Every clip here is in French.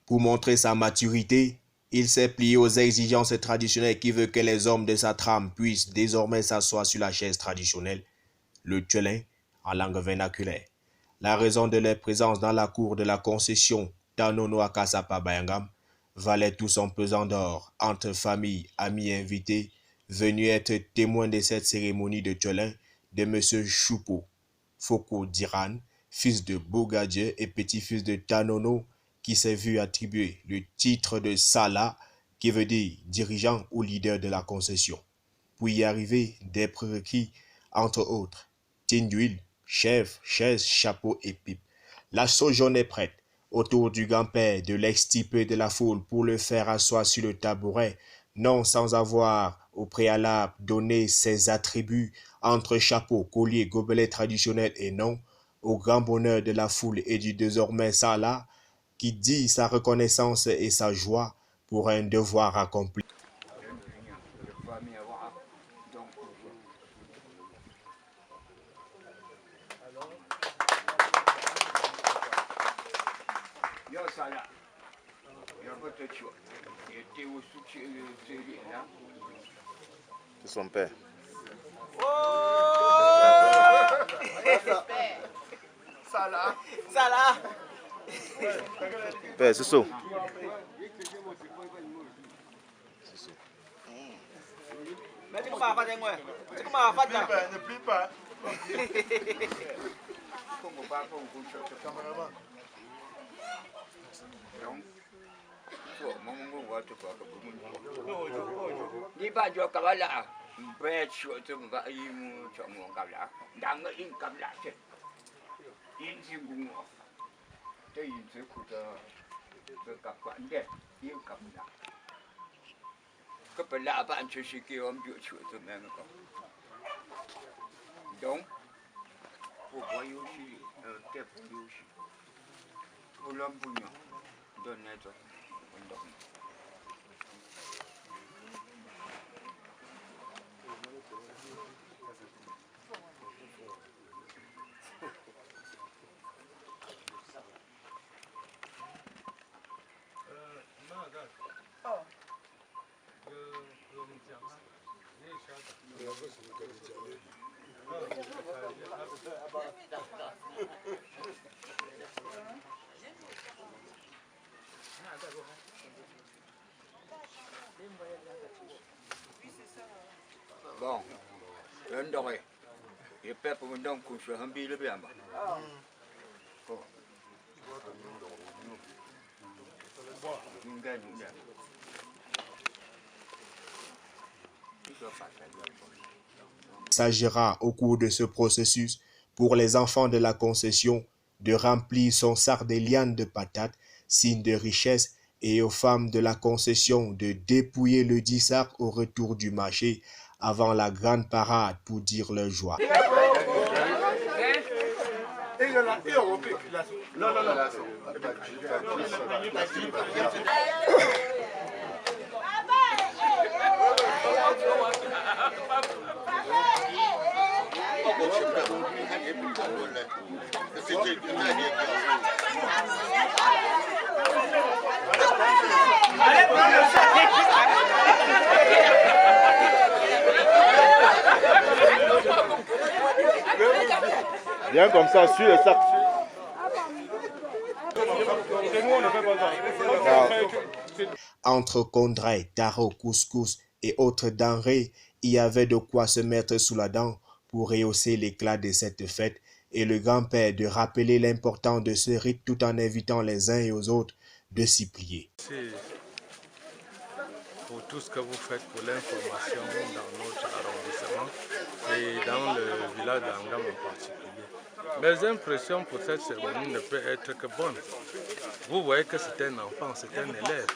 Pour montrer sa maturité, il s'est plié aux exigences traditionnelles qui veulent que les hommes de sa trame puissent désormais s'asseoir sur la chaise traditionnelle, le tchelin en langue vernaculaire. La raison de leur présence dans la cour de la concession d'Anono à Kasapa Bayangam valait tout son pesant d'or entre familles, amis et invités venus être témoins de cette cérémonie de tchelin de M. Choupo, Foko Diran, fils de Bogadje et petit-fils de Tanono, qui s'est vu attribuer le titre de Sala, qui veut dire dirigeant ou leader de la concession. Pour y arriver, des prérequis, entre autres, tine d'huile, chèvre, chaise, chapeau et pipe. La sauce jaune est prête. Autour du grand-père de l'extirper de la foule pour le faire asseoir sur le tabouret, non sans avoir au préalable donné ses attributs entre chapeau, collier, gobelet traditionnel et non, au grand bonheur de la foule et du désormais Sala, qui dit sa reconnaissance et sa joie pour un devoir accompli. C'est son père. Salah. Salah. Père, c'est ça. Mais tu comment faire moi? Tu comment faire ça? Ne plie pas. Ni ba jo kabala. Bread short to ba imu chomo kabla. Dang in kabla che. In singung. Te yin se kuta. Te kapwan de. Yin kabla. Kapla ba an chishiki om jo short to men ko. Donc pour voyou chi te voyou chi. Pour l'homme bouillon. Donne toi. Bon, un doré. Et père pour donc qu'on soit un billet bien bas. Il s'agira au cours de ce processus pour les enfants de la concession de remplir son sac de lianes de patates, signe de richesse, et aux femmes de la concession de dépouiller le dit sac au retour du marché avant la grande parade pour dire leur joie. Viens comme ça, suis le sac. Entre condrey, taro, couscous et autres denrées, il y avait de quoi se mettre sous la dent pour rehausser l'éclat de cette fête et le grand-père de rappeler l'importance de ce rite tout en invitant les uns et aux autres de s'y plier. Merci pour tout ce que vous faites pour l'information dans notre arrondissement et dans le village d'Angam en particulier. Mes impressions pour cette cérémonie ne peuvent être que bonnes. Vous voyez que c'est un enfant, c'est un élève.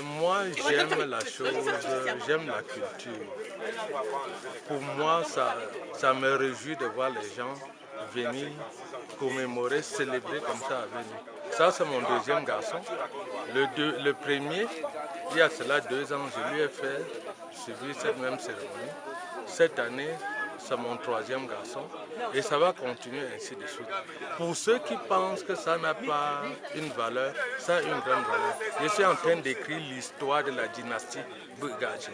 Moi, j'aime la chose, j'aime la culture. Pour moi, ça me réjouit de voir les gens venir commémorer, célébrer comme ça avec nous. Ça, c'est mon deuxième garçon. Le premier, il y a cela 2 ans, je lui ai fait subir cette même cérémonie. Cette année, c'est mon 3e garçon et ça va continuer ainsi de suite. Pour ceux qui pensent que ça n'a pas une valeur, ça a une grande valeur. Je suis en train d'écrire l'histoire de la dynastie Bougadji.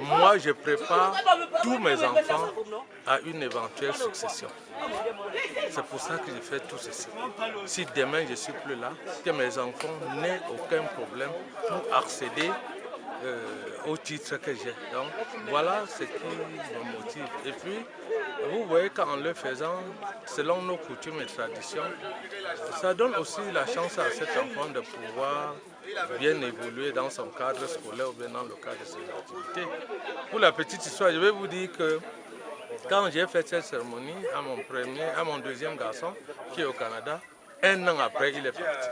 Moi, je prépare tous mes enfants à une éventuelle succession. C'est pour ça que je fais tout ceci. Si demain je ne suis plus là, que mes enfants n'aient aucun problème pour accéder au titre que j'ai. Donc voilà ce qui me motive. Et puis, vous voyez qu'en le faisant, selon nos coutumes et traditions, ça donne aussi la chance à cet enfant de pouvoir bien évoluer dans son cadre scolaire ou bien dans le cadre de ses activités. Pour la petite histoire, je vais vous dire que quand j'ai fait cette cérémonie à mon 2e garçon qui est au Canada, 1 an après il est parti.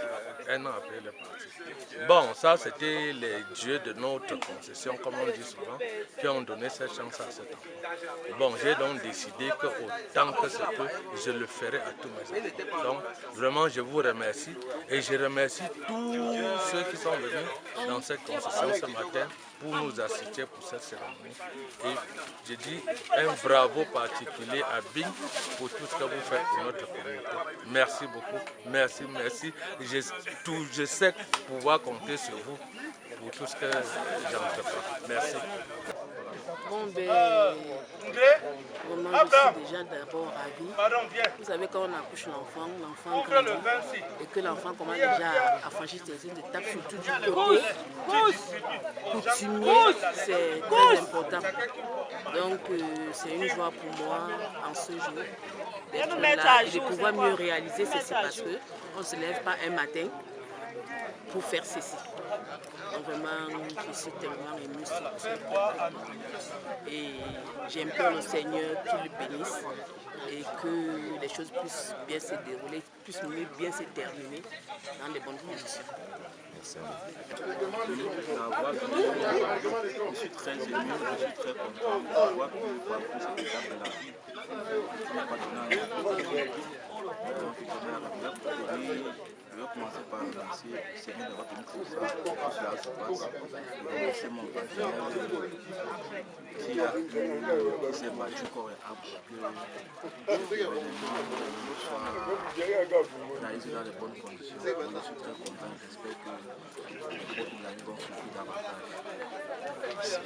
1 an après il est parti. Bon, ça c'était les dieux de notre concession, comme on dit souvent, qui ont donné cette chance à cet enfant. Bon, j'ai donc décidé qu'autant que c'est peu, je le ferai à tous mes enfants. Donc, vraiment, je vous remercie et je remercie tous ceux qui sont venus dans cette concession ce matin pour nous assister pour cette cérémonie. Et je dis un bravo particulier à Bing pour tout ce que vous faites pour notre communauté. Merci beaucoup, merci, merci. Je sais pouvoir compter sur vous pour tout ce que j'entreprends. Merci. Bon, ben, vraiment, je suis déjà d'abord ravie. Vous savez, quand on accouche l'enfant grandit et que l'enfant commence déjà à franchir certaines étapes, surtout du côté coutumier, c'est très important. Donc, c'est une joie pour moi en ce jour d'être là et de pouvoir mieux réaliser ceci parce qu'on ne se lève pas un matin pour faire ceci. Donc vraiment, je suis tellement émue. Et j'implore le Seigneur qu'il le bénisse et que les choses puissent bien se dérouler, puissent bien se terminer dans les bonnes conditions. Je suis très ému, je suis très content de voir que nous avons cette étape de la vie. Je vais commencer par remercier le Seigneur d'avoir tenu tout ça, pour que cela se passe. Je remercie mon partenaire qui s'est battu corps et âme pour que l'événement soit réalisé dans les bonnes conditions. Je suis très content, j'espère que les autres l'année vont souffrir davantage. Merci.